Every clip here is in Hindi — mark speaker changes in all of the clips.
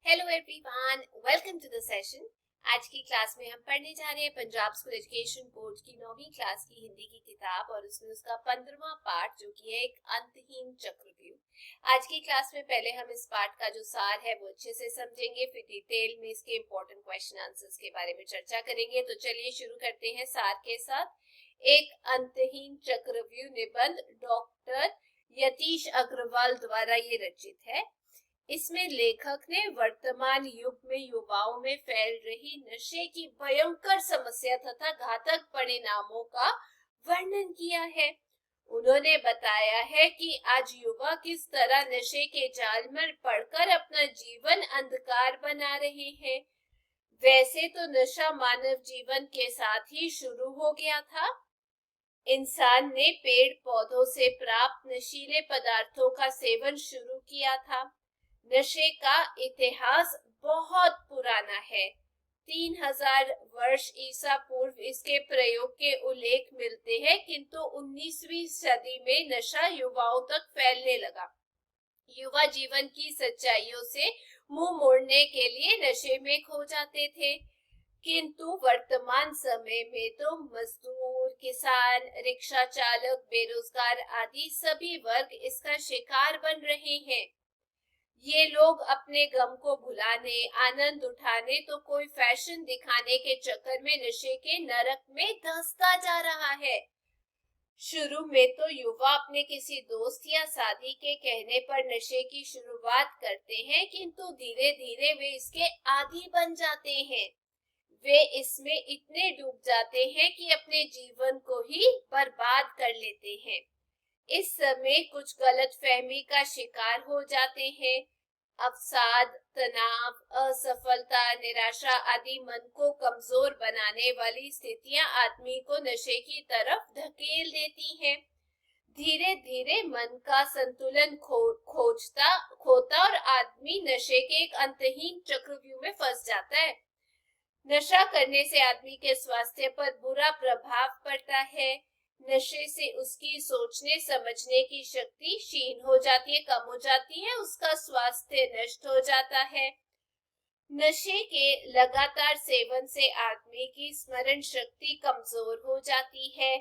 Speaker 1: Hello everyone, welcome to the session. आज की क्लास में हम पढ़ने जा रहे हैं पंजाब स्कूल एजुकेशन बोर्ड की 9वीं क्लास की हिंदी की किताब और उसमें उसका 15वां पार्ट जो कि है एक अंतहीन चक्रव्यूह। आज की क्लास में पहले हम इस पार्ट का जो सार है वो अच्छे से समझेंगे, फिर डिटेल में इसके इम्पोर्टेंट क्वेश्चन आंसर्स के बारे में चर्चा करेंगे। तो चलिए शुरू करते हैं सार के साथ। एक अंतहीन चक्रव्यूह निबंध डॉक्टर यतीश अग्रवाल द्वारा ये रचित है। इसमें लेखक ने वर्तमान युग में युवाओं में फैल रही नशे की भयंकर समस्या तथा घातक परिणामों का वर्णन किया है। उन्होंने बताया है कि आज युवा किस तरह नशे के जाल में पड़कर अपना जीवन अंधकार बना रहे हैं। वैसे तो नशा मानव जीवन के साथ ही शुरू हो गया था। इंसान ने पेड़ पौधों से प्राप्त नशीले पदार्थों का सेवन शुरू किया था। नशे का इतिहास बहुत पुराना है। 3000 वर्ष ईसा पूर्व इसके प्रयोग के उल्लेख मिलते हैं, किंतु 19वीं सदी में नशा युवाओं तक फैलने लगा। युवा जीवन की सच्चाइयों से मुंह मोड़ने के लिए नशे में खो जाते थे, किंतु वर्तमान समय में तो मजदूर, किसान, रिक्शा चालक, बेरोजगार आदि सभी वर्ग इसका शिकार बन रहे हैं। ये लोग अपने गम को भुलाने, आनंद उठाने तो कोई फैशन दिखाने के चक्कर में नशे के नरक में धंसता जा रहा है। शुरू में तो युवा अपने किसी दोस्त या साथी के कहने पर नशे की शुरुआत करते हैं, किंतु धीरे धीरे वे इसके आदी बन जाते हैं। वे इसमें इतने डूब जाते हैं कि अपने जीवन को ही बर्बाद कर लेते हैं। इस समय कुछ गलतफहमी का शिकार हो जाते हैं। अवसाद, तनाव, असफलता, निराशा आदि मन को कमजोर बनाने वाली स्थितियां आदमी को नशे की तरफ धकेल देती हैं। धीरे धीरे मन का संतुलन खोता और आदमी नशे के एक अंतहीन चक्रव्यूह में फंस जाता है। नशा करने से आदमी के स्वास्थ्य पर बुरा प्रभाव पड़ता है। नशे से उसकी सोचने समझने की शक्ति क्षीण हो जाती है, कम हो जाती है, उसका स्वास्थ्य नष्ट हो जाता है। नशे के लगातार सेवन से आदमी की स्मरण शक्ति कमजोर हो जाती है,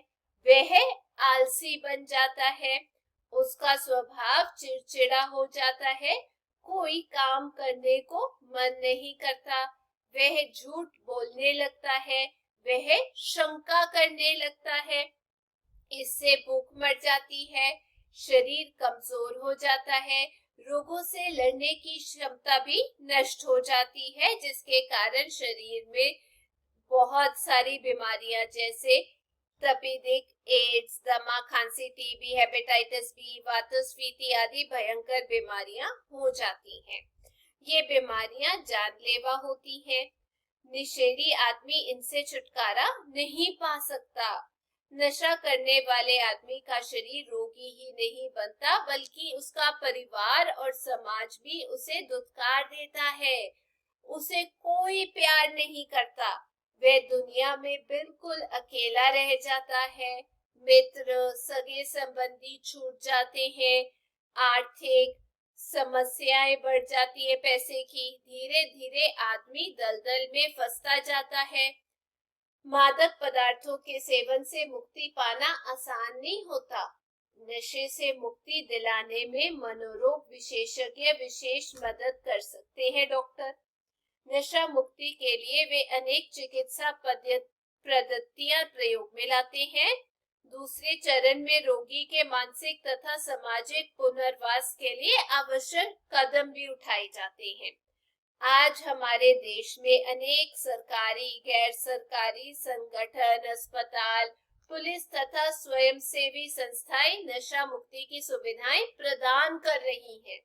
Speaker 1: वह आलसी बन जाता है, उसका स्वभाव चिड़चिड़ा हो जाता है, कोई काम करने को मन नहीं करता, वह झूठ बोलने लगता है, वह शंका करने लगता है। इससे भूख मर जाती है, शरीर कमजोर हो जाता है, रोगों से लड़ने की क्षमता भी नष्ट हो जाती है, जिसके कारण शरीर में बहुत सारी बीमारियां जैसे तपेदिक, एड्स, दमा, खांसी, टीबी, हेपेटाइटिस बी, वातस्फीति आदि भयंकर बीमारियां हो जाती हैं। ये बीमारियां जानलेवा होती हैं। नशेड़ी आदमी इनसे छुटकारा नहीं पा सकता। नशा करने वाले आदमी का शरीर रोगी ही नहीं बनता, बल्कि उसका परिवार और समाज भी उसे दुत्कार देता है। उसे कोई प्यार नहीं करता, वह दुनिया में बिल्कुल अकेला रह जाता है। मित्र, सगे संबंधी छूट जाते हैं, आर्थिक समस्याएं बढ़ जाती है पैसे की। धीरे धीरे आदमी दलदल में फंसता जाता है। मादक पदार्थों के सेवन से मुक्ति पाना आसान नहीं होता। नशे से मुक्ति दिलाने में मनोरोग विशेषज्ञ विशेष मदद कर सकते हैं। डॉक्टर नशा मुक्ति के लिए वे अनेक चिकित्सा पद्धतियां प्रयोग में लाते हैं। दूसरे चरण में रोगी के मानसिक तथा सामाजिक पुनर्वास के लिए आवश्यक कदम भी उठाए जाते हैं। आज हमारे देश में अनेक सरकारी, गैर सरकारी संगठन, अस्पताल, पुलिस तथा स्वयंसेवी संस्थाएं नशा मुक्ति की सुविधाएं प्रदान कर रही हैं।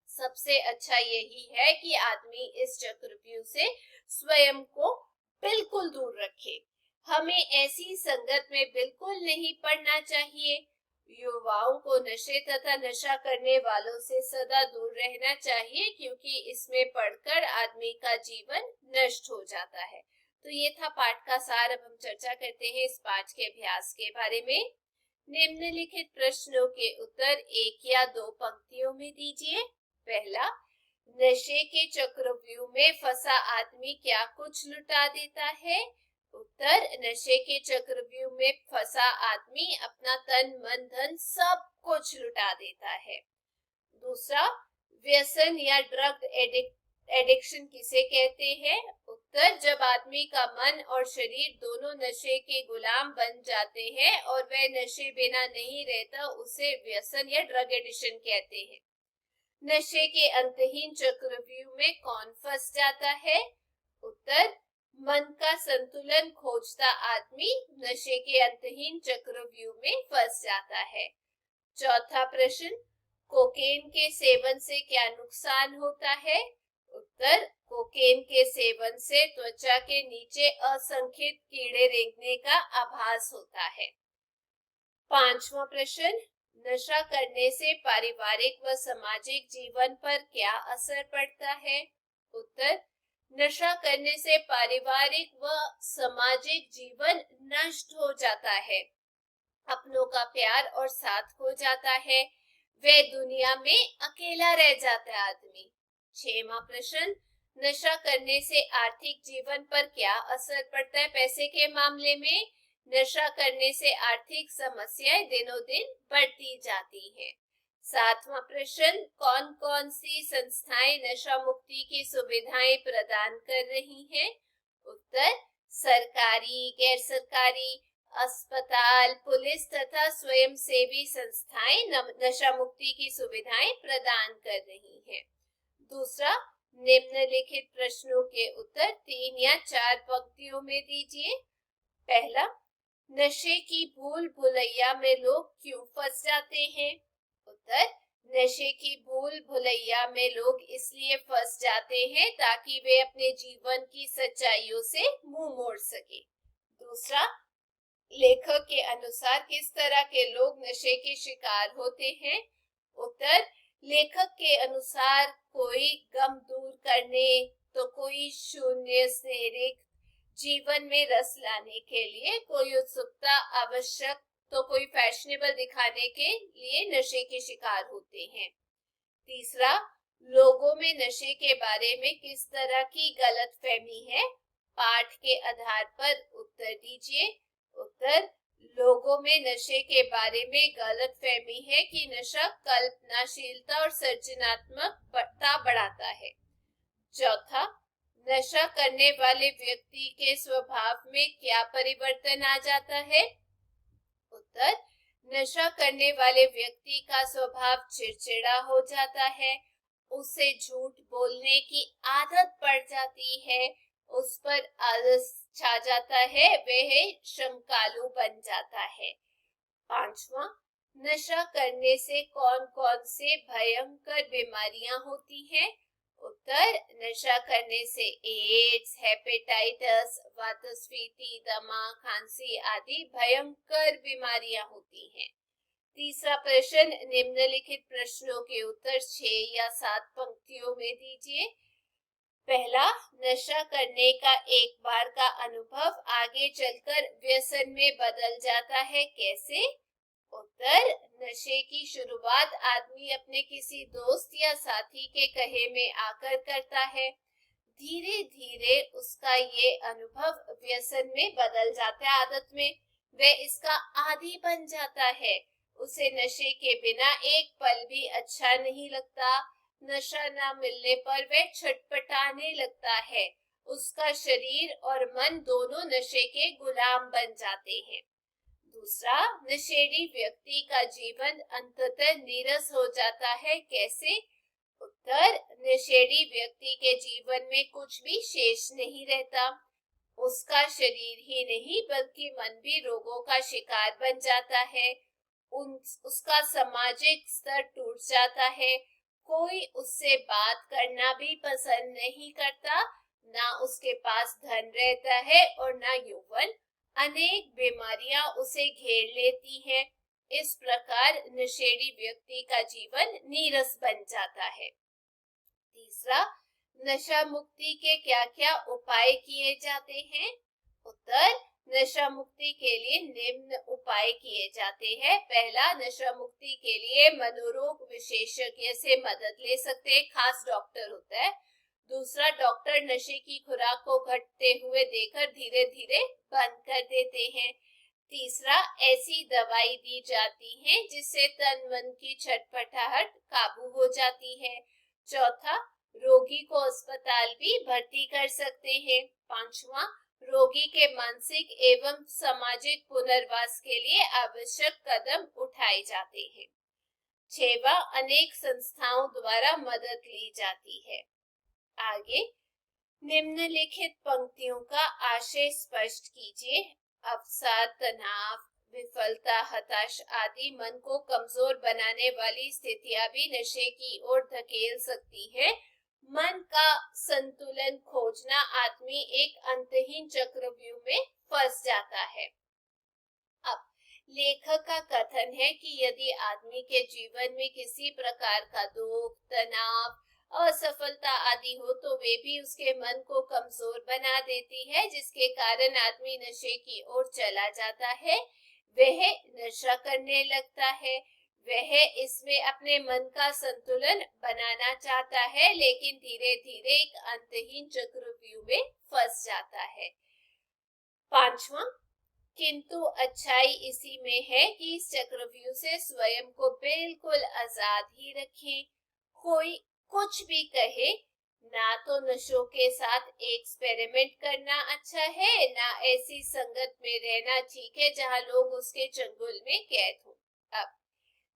Speaker 1: सबसे अच्छा यही है कि आदमी इस चक्रव्यूह से स्वयं को बिल्कुल दूर रखे। हमें ऐसी संगत में बिल्कुल नहीं पड़ना चाहिए। युवाओं को नशे तथा नशा करने वालों से सदा दूर रहना चाहिए, क्योंकि इसमें पड़कर आदमी का जीवन नष्ट हो जाता है। तो ये था पाठ का सार। अब हम चर्चा करते हैं इस पाठ के अभ्यास के बारे में। निम्नलिखित प्रश्नों के उत्तर एक या दो पंक्तियों में दीजिए। पहला, नशे के चक्रव्यूह में फंसा आदमी क्या कुछ लुटा देता है? उत्तर, नशे के चक्रव्यूह में फंसा आदमी अपना तन मन धन सब कुछ लुटा देता है। दूसरा, व्यसन या ड्रग एडिक्शन किसे कहते हैं? उत्तर, जब आदमी का मन और शरीर दोनों नशे के गुलाम बन जाते हैं और वह नशे बिना नहीं रहता, उसे व्यसन या ड्रग एडिक्शन कहते हैं। नशे के अंतहीन चक्रव्यूह में कौन फंस जाता है? उत्तर, मन का संतुलन खोजता आदमी नशे के अंतहीन चक्रव्यूह में फंस जाता है। चौथा प्रश्न, कोकेन के सेवन से क्या नुकसान होता है? उत्तर, कोकेन के सेवन से त्वचा के नीचे असंख्य कीड़े रेंगने का आभास होता है। पांचवा प्रश्न, नशा करने से पारिवारिक व सामाजिक जीवन पर क्या असर पड़ता है? उत्तर, नशा करने से पारिवारिक व सामाजिक जीवन नष्ट हो जाता है, अपनों का प्यार और साथ खो जाता है, वे दुनिया में अकेला रह जाता है आदमी। छठवां प्रश्न, नशा करने से आर्थिक जीवन पर क्या असर पड़ता है? पैसे के मामले में नशा करने से आर्थिक समस्याएं दिनों दिन बढ़ती जाती हैं। सातवां प्रश्न, कौन कौन सी संस्थाएं नशा मुक्ति की सुविधाएं प्रदान कर रही हैं? उत्तर, सरकारी, गैर सरकारी, अस्पताल, पुलिस तथा स्वयंसेवी संस्थाएं नशा मुक्ति की सुविधाएं प्रदान कर रही हैं। दूसरा, निम्नलिखित प्रश्नों के उत्तर 3 या 4 पंक्तियों में दीजिए। पहला, नशे की भूल भुलैया में लोग क्यों फंस जाते हैं? उत्तर, नशे की भूल भुलैया में लोग इसलिए फंस जाते हैं ताकि वे अपने जीवन की सच्चाइयों से मुंह मोड़ सके। दूसरा, लेखक के अनुसार किस तरह के लोग नशे के शिकार होते हैं? उत्तर, लेखक के अनुसार कोई गम दूर करने, तो कोई शून्य से रिक्त जीवन में रस लाने के लिए, कोई उत्सुकता आवश्यक, तो कोई फैशनेबल दिखाने के लिए नशे के शिकार होते हैं। तीसरा, लोगों में नशे के बारे में किस तरह की गलतफहमी है? पाठ के आधार पर उत्तर दीजिए। उत्तर, लोगों में नशे के बारे में गलतफहमी है कि नशा कल्पनाशीलता और सृजनात्मकता बढ़ाता है। चौथा, नशा करने वाले व्यक्ति के स्वभाव में क्या परिवर्तन आ जाता है? उत्तर, नशा करने वाले व्यक्ति का स्वभाव चिड़चिड़ा हो जाता है, उसे झूठ बोलने की आदत पड़ जाती है, उस पर आलस छा जाता है, वह शंकालु बन जाता है। पांचवा, नशा करने से कौन कौन से भयंकर बीमारियां होती हैं? उत्तर, नशा करने से एड्स, हेपेटाइटिस, वातस्फीति, दमा, खांसी आदि भयंकर बीमारियां होती हैं। तीसरा प्रश्न, निम्नलिखित प्रश्नों के उत्तर 6 या 7 पंक्तियों में दीजिए। पहला, नशा करने का एक बार का अनुभव आगे चलकर व्यसन में बदल जाता है, कैसे? उत्तर, नशे की शुरुआत आदमी अपने किसी दोस्त या साथी के कहे में आकर करता है, धीरे धीरे उसका ये अनुभव व्यसन में बदल जाता है, आदत में, वह इसका आदी बन जाता है, उसे नशे के बिना एक पल भी अच्छा नहीं लगता, नशा न मिलने पर वह छटपटाने लगता है, उसका शरीर और मन दोनों नशे के गुलाम बन जाते हैं। दूसरा, नशेड़ी व्यक्ति का जीवन अंततः नीरस हो जाता है, कैसे? उत्तर, नशेड़ी व्यक्ति के जीवन में कुछ भी शेष नहीं रहता, उसका शरीर ही नहीं बल्कि मन भी रोगों का शिकार बन जाता है, उसका सामाजिक स्तर टूट जाता है, कोई उससे बात करना भी पसंद नहीं करता, ना उसके पास धन रहता है और ना यौवन, अनेक बीमारियां उसे घेर लेती हैं। इस प्रकार नशेड़ी व्यक्ति का जीवन नीरस बन जाता है। तीसरा, नशा मुक्ति के क्या क्या उपाय किए जाते हैं? उत्तर, नशा मुक्ति के लिए निम्न उपाय किए जाते हैं। पहला, नशा मुक्ति के लिए मनोरोग विशेषज्ञ से मदद ले सकते हैं, खास डॉक्टर होता है। दूसरा, डॉक्टर नशे की खुराक को घटते हुए देखकर धीरे धीरे बंद कर देते हैं। तीसरा, ऐसी दवाई दी जाती है जिससे तन मन की छटपटाहट काबू हो जाती है। चौथा, रोगी को अस्पताल भी भर्ती कर सकते हैं। पांचवा, रोगी के मानसिक एवं सामाजिक पुनर्वास के लिए आवश्यक कदम उठाए जाते हैं। छठवां, अनेक संस्थाओं द्वारा मदद ली जाती है। आगे, निम्नलिखित पंक्तियों का आशय स्पष्ट कीजिए। अवसाद, तनाव, विफलता, हताश आदि मन को कमजोर बनाने वाली स्थितियां भी नशे की ओर धकेल सकती है। मन का संतुलन खोजना आदमी एक अंतहीन चक्रव्यूह में फंस जाता है। अब लेखक का कथन है कि यदि आदमी के जीवन में किसी प्रकार का दुख, तनाव, असफलता आदि हो तो वे भी उसके मन को कमजोर बना देती है, जिसके कारण आदमी नशे की ओर चला जाता है। वह नशा करने लगता है। वह इसमें अपने मन का संतुलन बनाना चाहता है, लेकिन धीरे धीरे एक अंतहीन चक्रव्यूह में फंस जाता है। पांचवा, किंतु अच्छाई इसी में है कि इस चक्रव्यूह से स्वयं को बिल्कुल आजाद ही रखें। कोई कुछ भी कहे, ना तो नशों के साथ एक्सपेरिमेंट करना अच्छा है, ना ऐसी संगत में रहना ठीक है जहां लोग उसके चंगुल में कैद हो। अब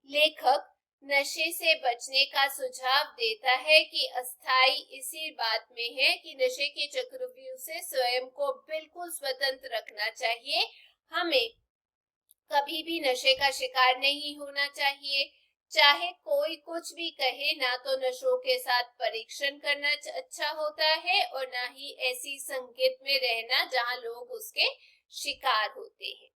Speaker 1: लेखक नशे से बचने का सुझाव देता है कि अस्थाई इसी बात में है कि नशे के चक्रव्यूह से स्वयं को बिल्कुल स्वतंत्र रखना चाहिए। हमें कभी भी नशे का शिकार नहीं होना चाहिए। चाहे कोई कुछ भी कहे, ना तो नशों के साथ परीक्षण करना अच्छा होता है और ना ही ऐसी संगत में रहना जहां लोग उसके शिकार होते हैं।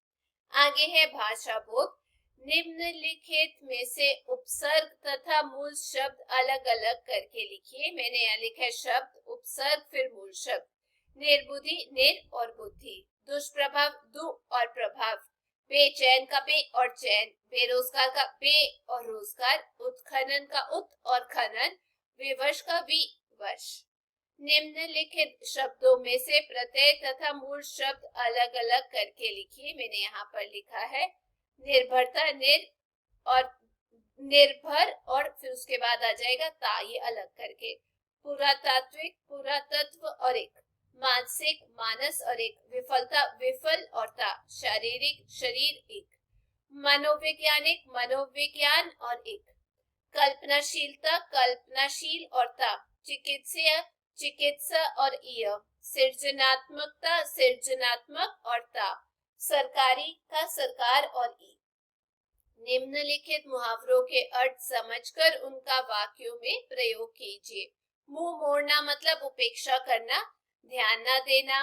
Speaker 1: आगे है भाषा बोध। निम्नलिखित में से उपसर्ग तथा मूल शब्द अलग अलग करके लिखिए। मैंने यहाँ लिखा है शब्द, उपसर्ग, फिर मूल शब्द। निर्बुद्धि, निर और बुद्धि। दुष्प्रभाव, दु और प्रभाव। बेचैन का बे और चैन। बेरोजगार का बे और रोजगार। उत्खनन का उत और खनन। विवश का विवश। निम्नलिखित शब्दों में से प्रत्यय तथा मूल शब्द अलग अलग करके लिखिए। मैंने यहाँ पर लिखा है निर्भरता, निर और निर्भर, और फिर उसके बाद आ जाएगा ता, ये अलग करके। पुरातात्विक, पुरातत्व और एक। मानसिक, मानस और एक। विफलता, विफल और ता। शारीरिक, शरीर एक। मनोवैज्ञानिक, मनोविज्ञान और एक। कल्पनाशीलता, कल्पनाशील और ता। चिकित्सा, चिकित्सा और इय। सृजनात्मकता, सृजनात्मक और ता। सरकारी का सरकार और ई। निम्नलिखित मुहावरों के अर्थ समझकर उनका वाक्यों में प्रयोग कीजिए। मुंह मोड़ना मतलब उपेक्षा करना, ध्यान न देना।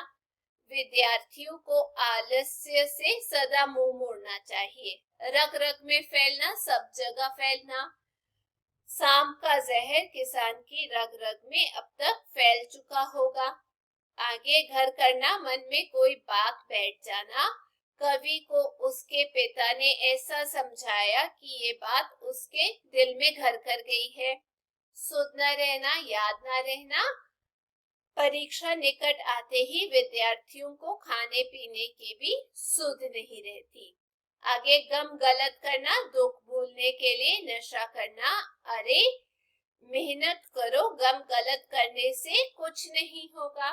Speaker 1: विद्यार्थियों को आलस्य से सदा मुंह मोड़ना चाहिए। रग रग में फैलना, सब जगह फैलना। सांप का जहर किसान की रग रग में अब तक फैल चुका होगा। आगे घर करना, मन में कोई बात बैठ जाना। कवि को उसके पिता ने ऐसा समझाया कि ये बात उसके दिल में घर कर गई है। सुध न रहना, याद न रहना। परीक्षा निकट आते ही विद्यार्थियों को खाने पीने की भी सुध नहीं रहती। आगे गम गलत करना, दुख भूलने के लिए नशा करना। अरे मेहनत करो, गम गलत करने से कुछ नहीं होगा।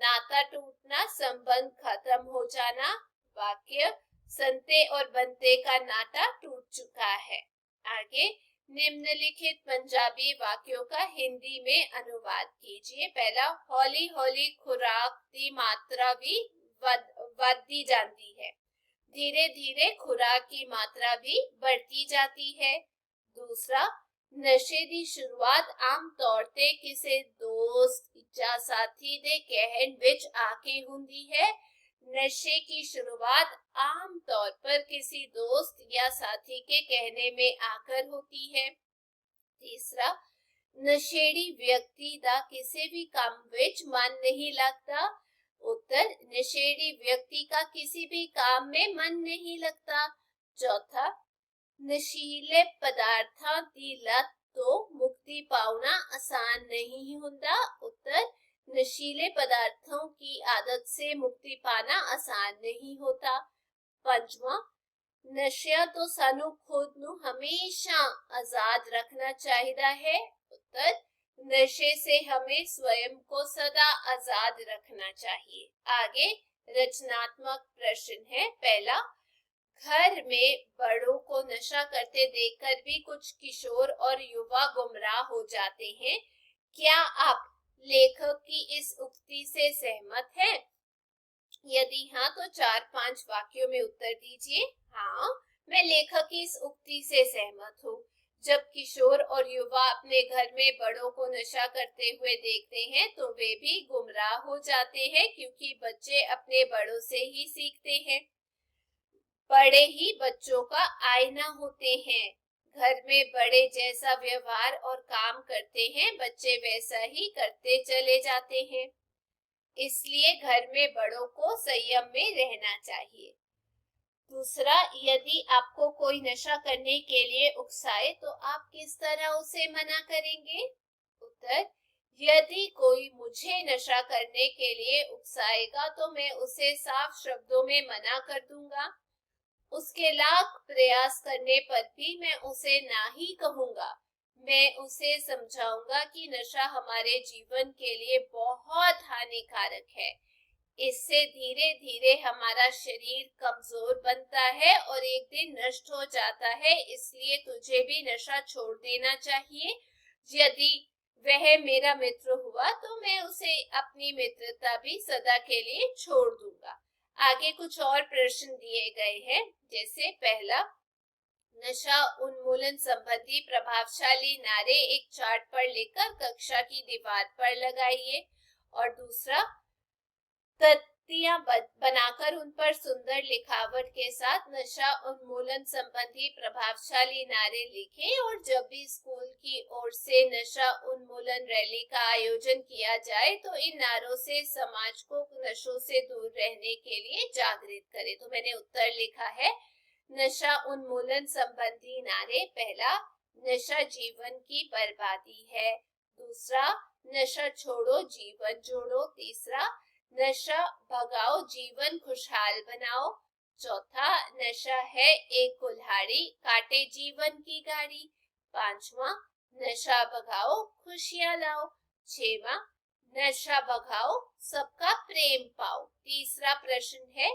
Speaker 1: नाता टूटना, संबंध खत्म हो जाना। वाक्य, संते और बनते का नाता टूट चुका है। आगे निम्नलिखित पंजाबी वाक्यों का हिंदी में अनुवाद कीजिए। पहला, हौली हौली खुराक दी मात्रा भी बढ़ती जाती है। धीरे धीरे खुराक की मात्रा भी बढ़ती जाती है। दूसरा, नशे दी शुरुआत आम तौर ते किसी दोस्त या साथी दे कहन विच आके हुंदी है। नशे की शुरुआत आम तौर पर किसी दोस्त या साथी के कहने में आकर होती है। तीसरा, नशेड़ी व्यक्ति दा किसी भी काम विच मन नहीं लगता। उत्तर, नशेड़ी व्यक्ति का किसी भी काम में मन नहीं लगता। चौथा, नशीले पदार्थों की लत तो मुक्ति पाना आसान नहीं होता। उत्तर, नशीले पदार्थों की आदत से मुक्ति पाना आसान नहीं होता। पंचवा, नशा तो सानू खुद नू हमेशा आजाद रखना चाहिए है। उत्तर, नशे से हमें स्वयं को सदा आजाद रखना चाहिए। आगे रचनात्मक प्रश्न है। पहला, घर में बड़ों को नशा करते देखकर भी कुछ किशोर और युवा गुमराह हो जाते हैं। क्या आप लेखक की इस उक्ति से सहमत हैं? यदि हाँ तो 4-5 वाक्यों में उत्तर दीजिए। हाँ, मैं लेखक की इस उक्ति से सहमत हूँ। जब किशोर और युवा अपने घर में बड़ों को नशा करते हुए देखते हैं तो वे भी गुमराह हो जाते हैं, क्योंकि बच्चे अपने बड़ों से ही सीखते हैं। बड़े ही बच्चों का आईना होते हैं। घर में बड़े जैसा व्यवहार और काम करते हैं, बच्चे वैसा ही करते चले जाते हैं। इसलिए घर में बड़ों को संयम में रहना चाहिए। दूसरा, यदि आपको कोई नशा करने के लिए उकसाए तो आप किस तरह उसे मना करेंगे? उत्तर, यदि कोई मुझे नशा करने के लिए उकसाएगा तो मैं उसे साफ शब्दों में मना कर दूंगा। उसके लाख प्रयास करने पर भी मैं उसे ना ही कहूंगा। मैं उसे समझाऊंगा कि नशा हमारे जीवन के लिए बहुत हानिकारक है। इससे धीरे धीरे हमारा शरीर कमजोर बनता है और एक दिन नष्ट हो जाता है। इसलिए तुझे भी नशा छोड़ देना चाहिए। यदि वह मेरा मित्र हुआ तो मैं उसे अपनी मित्रता भी सदा के लिए छोड़ दूंगा। आगे कुछ और प्रश्न दिए गए हैं। जैसे पहला, नशा उन्मूलन संबंधी प्रभावशाली नारे एक चार्ट पर लिखकर कक्षा की दीवार पर लगाइए। और दूसरा, तख्तियां बनाकर उन पर सुंदर लिखावट के साथ नशा उन्मूलन संबंधी प्रभावशाली नारे लिखें। और जब भी स्कूल की ओर से नशा उन्मूलन रैली का आयोजन किया जाए तो इन नारों से समाज को नशों से दूर रहने के लिए जागृत करें। तो मैंने उत्तर लिखा है नशा उन्मूलन संबंधी नारे। पहला, नशा जीवन की बर्बादी है। दूसरा, नशा छोड़ो जीवन जोड़ो। तीसरा, नशा भगाओ जीवन खुशहाल बनाओ। चौथा, नशा है एक कुल्हाड़ी काटे जीवन की गाड़ी। पांचवा, नशा भगाओ खुशियां लाओ। छठवां, नशा भगाओ सबका प्रेम पाओ। तीसरा प्रश्न है,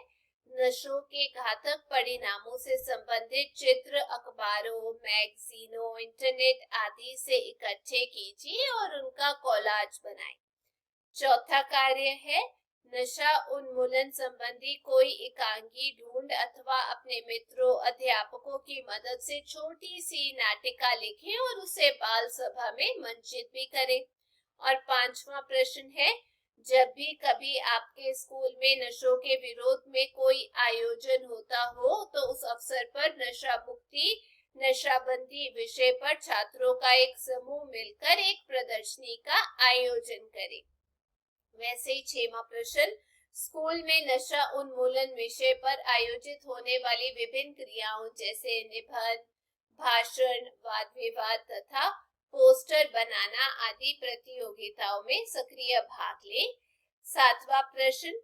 Speaker 1: नशों के घातक परिणामों से संबंधित चित्र अखबारों, मैगजीनों, इंटरनेट आदि से इकट्ठे कीजिए और उनका कोलाज बनाएं। चौथा कार्य है, नशा उन्मूलन संबंधी कोई एकांगी ढूंढ अथवा अपने मित्रों, अध्यापकों की मदद से छोटी सी नाटिका लिखें और उसे बाल सभा में मंचित भी करें। और पांचवा प्रश्न है, जब भी कभी आपके स्कूल में नशों के विरोध में कोई आयोजन होता हो तो उस अवसर पर नशा मुक्ति, नशाबंदी विषय पर छात्रों का एक समूह मिलकर एक प्रदर्शनी का आयोजन करें। वैसे ही 6वां प्रश्न, स्कूल में नशा उन्मूलन विषय पर आयोजित होने वाली विभिन्न क्रियाओं जैसे निबंध, भाषण, वाद विवाद तथा पोस्टर बनाना आदि प्रतियोगिताओं में सक्रिय भाग लें। 7वां प्रश्न,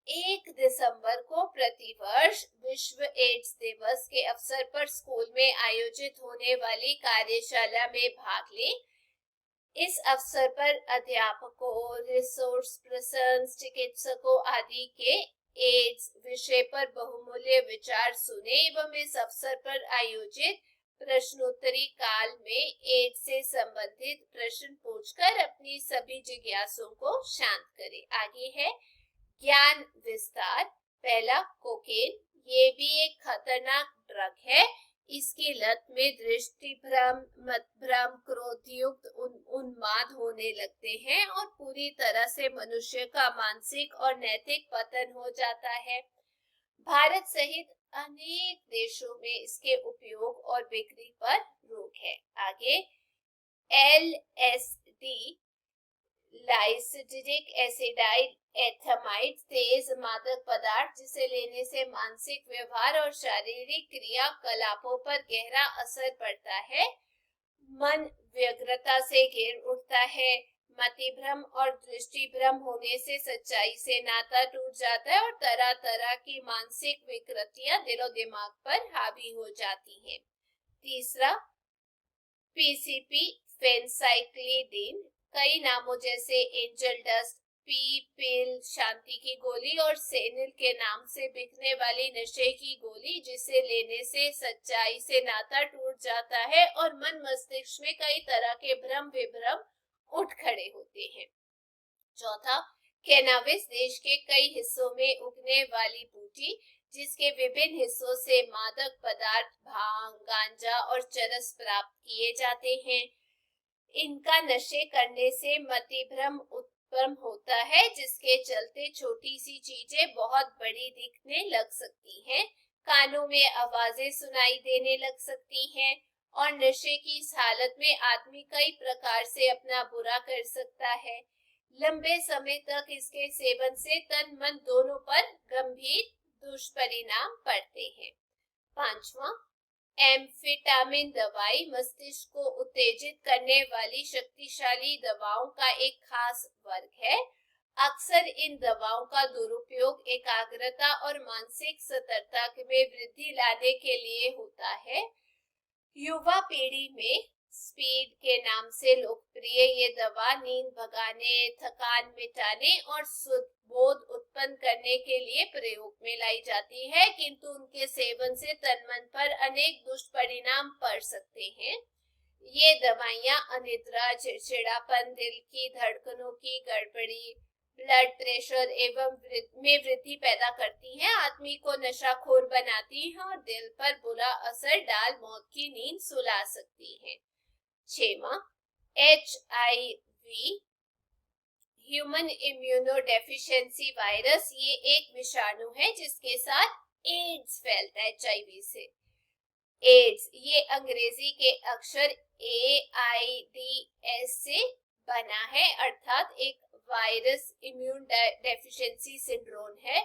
Speaker 1: 1 दिसंबर को प्रतिवर्ष विश्व एड्स दिवस के अवसर पर स्कूल में आयोजित होने वाली कार्यशाला में भाग लें। इस अवसर पर अध्यापकों, रिसोर्स पर्सन, चिकित्सकों आदि के एड्स विषय पर बहुमूल्य विचार सुने एवं इस अवसर पर आयोजित प्रश्नोत्तरी काल में एड्स से संबंधित प्रश्न पूछकर अपनी सभी जिज्ञासों को शांत करें। आगे है ज्ञान विस्तार। पहला, कोकेन, ये भी एक खतरनाक ड्रग है। इसकी लत में दृष्टि भ्रम, मत भ्रम, क्रोधयुक्त उन्माद होने लगते हैं और पूरी तरह से मनुष्य का मानसिक और नैतिक पतन हो जाता है। भारत सहित अनेक देशों में इसके उपयोग और बिक्री पर रोक है। आगे LSD लाइसिडिक एसिडाइल एथमाइड तेज मादक पदार्थ जिसे लेने से मानसिक व्यवहार और शारीरिक क्रियाकलापों पर गहरा असर पड़ता है। मन व्यग्रता से घेर उठता है। मतिभ्रम और दृष्टिभ्रम होने से सच्चाई से नाता टूट जाता है और तरह तरह की मानसिक विकृतियां दिलो दिमाग पर हावी हो जाती हैं। तीसरा, पीसीपी फेनसाइक्लिडीन कई नामों जैसे एंजल डस्ट, पी पिल, शांति की गोली और सेनिल के नाम से बिकने वाली नशे की गोली जिसे लेने से सच्चाई से नाता टूट जाता है और मन मस्तिष्क में कई तरह के भ्रम विभ्रम उठ खड़े होते हैं। चौथा, कैनाबिस देश के कई हिस्सों में उगने वाली बूटी जिसके विभिन्न हिस्सों से मादक पदार्थ भांग, गांजा और चरस प्राप्त किए जाते हैं। इनका नशे करने से मतिभ्रम उत्पन्न होता है जिसके चलते छोटी सी चीजें बहुत बड़ी दिखने लग सकती हैं, कानों में आवाजें सुनाई देने लग सकती हैं और नशे की इस हालत में आदमी कई प्रकार से अपना बुरा कर सकता है। लंबे समय तक इसके सेवन से तन मन दोनों पर गंभीर दुष्परिणाम पड़ते हैं। पांचवा, एम्फेटामिन दवाई मस्तिष्क को उत्तेजित करने वाली शक्तिशाली दवाओं का एक खास वर्ग है। अक्सर इन दवाओं का दुरुपयोग एकाग्रता और मानसिक सतर्कता में वृद्धि लाने के लिए होता है। युवा पीढ़ी में स्पीड के नाम से लोकप्रिय ये दवा नींद भगाने, थकान मिटाने और सुबोध उत्पन्न करने के लिए प्रयोग में लाई जाती है, किंतु उनके सेवन से तन मन पर अनेक दुष्परिणाम पड़ सकते हैं। ये दवाइयां अनिद्रा, चिड़चिड़ापन, दिल की धड़कनों की गड़बड़ी, ब्लड प्रेशर एवं में वृद्धि पैदा करती हैं, आदमी को नशाखोर बनाती हैं और दिल पर बुरा असर डाल मौत की नींद सुला सकती हैं। छेवां, HIV ह्यूमन इम्यूनोडेफिशिएंसी वायरस, ये एक विषाणु है जिसके साथ एड्स फैलता है। HIV से एड्स ये अंग्रेजी के अक्षर AIDS से बना है, अर्थात एक वायरस इम्यून डेफिशिएंसी सिंड्रोम है।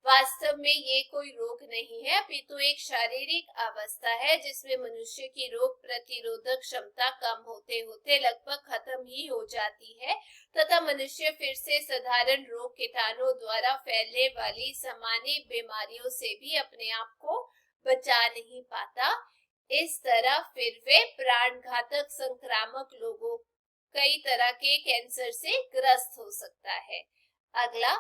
Speaker 1: वास्तव में ये कोई रोग नहीं है, अपितु एक शारीरिक अवस्था है जिसमें मनुष्य की रोग प्रतिरोधक क्षमता कम होते होते लगभग खत्म ही हो जाती है तथा मनुष्य फिर से साधारण रोग कीटाणु द्वारा फैलने वाली सामान्य बीमारियों से भी अपने आप को बचा नहीं पाता। इस तरह फिर वे प्राणघातक संक्रामक लोगों कई तरह के कैंसर से ग्रस्त हो सकता है। अगला,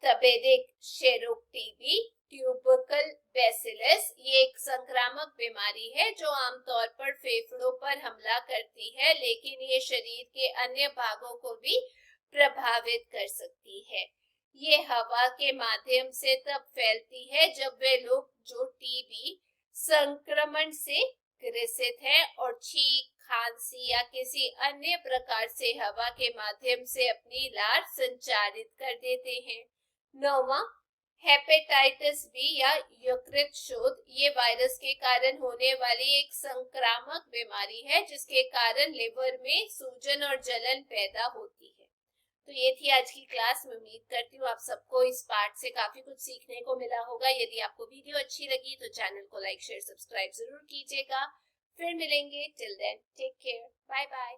Speaker 1: तपेदिक शेरोक टीबी ट्यूबरकल बैसिलस, ये एक संक्रामक बीमारी है जो आमतौर पर फेफड़ों पर हमला करती है, लेकिन ये शरीर के अन्य भागों को भी प्रभावित कर सकती है। ये हवा के माध्यम से तब फैलती है जब वे लोग जो टीबी संक्रमण से ग्रसित हैं और छींक, खांसी या किसी अन्य प्रकार से हवा के माध्यम से अपनी लार संचारित कर देते हैं। 9वां, हेपेटाइटिस बी या यकृत शोथ, ये वायरस के कारण होने वाली एक संक्रामक बीमारी है जिसके कारण लिवर में सूजन और जलन पैदा होती है। तो ये थी आज की क्लास। मैं उम्मीद करती हूँ आप सबको इस पार्ट से काफी कुछ सीखने को मिला होगा। यदि आपको वीडियो अच्छी लगी तो चैनल को लाइक, शेयर, सब्सक्राइब जरूर कीजिएगा। फिर मिलेंगे। Till then take care, bye bye.